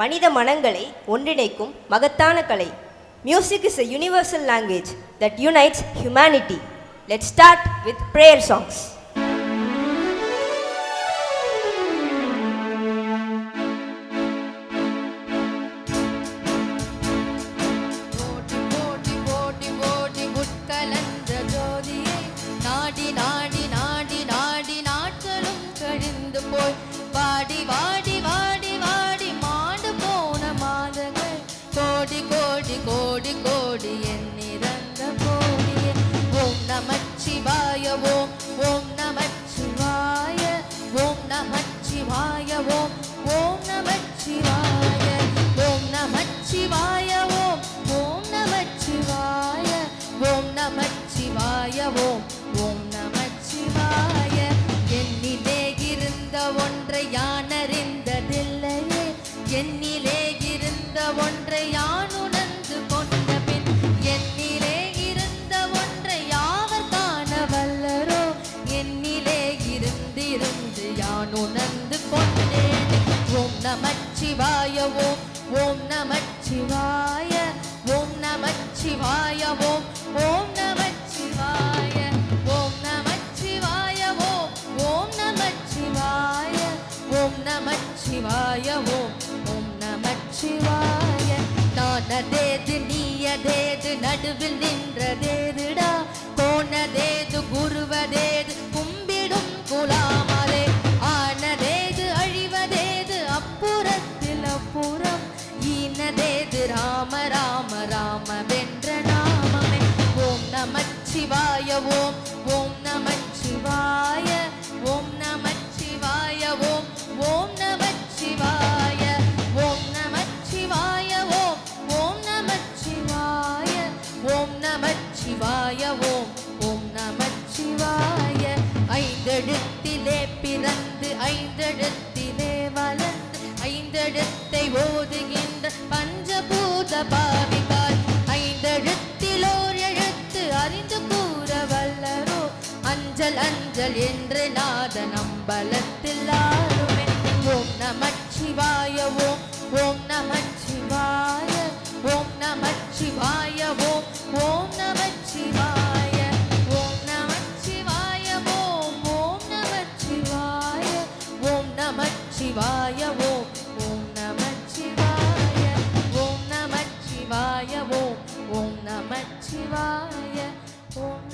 மனித மனங்களை ஒன்றிணைக்கும் மகத்தான கலை. Music is a universal language that unites humanity. Let's start with prayer songs. என்னிலே இருந்த ஒன்றை யான் உணர்ந்து கொண்ட பின் என்னிலே இருந்த ஒன்றை யாவர் காண வல்லரோ என்னிலே இருந்து யான் உணர்ந்து கொண்டேன். ஓம் நமச்சிவாய ஓம் ஓம் நமச்சிவாய ஓம் நமச்சிவாய ஓம் ஓம் நமச்சிவாய ஓம் நமச்சிவாய ஓம் ஓம் நமச்சிவாய ஓம் நமச்சிவாய ஓம் ஓம் நமச்சிவாய. நானதேது நீயதேது நடுவில் நின்றதேதுடா போனதேது குருவதேது கும்பிடும் குலாமலே ஆனதேது அழிவதேது அப்புறத்தில் அப்புறம் ஈனதேது ராம ராம ராம வென்ற நாமமே. ஓம் நமச்சிவாய ஓம் ஓம் நமச்சிவாய ஓம் நமச்சிவாய ஓம் ஓம் நமச்சிவாய ஓம் நமச்சிவாய ஓம் ஓம் நமச்சிவாய ஓம் நமச்சிவாய ஓம் ஓம் நமச்சிவாய. ஐந்தெழுத்திலே பிறந்து ஐந்தெழுத்திலே வளர்ந்து ஐந்தெழுத்தை ஓதுகின்ற பஞ்சபூத பாவிகால் ஐந்தெழுத்தில் ஓர் எழுத்து அறிந்து கூற வல்லரோ அஞ்சல் அஞ்சல் என்று நாத நம்பலத்தில் ஆறுமே. ஓம் நமச்சிவாய ஓம் ஓம் நமச்சிவாய ஓம் நமச்சிவாய ஓம் ஓம் நமச்சிவாய ஓம் நமச்சிவாய ஓம் ஓம் நமச்சிவாய ஓம் நமச்சிவாய ஓம் ஓம் நமச்சிவாய ஓம் நமச்சிவாய ஓம் ஓம் நமச்சிவாய ஓம்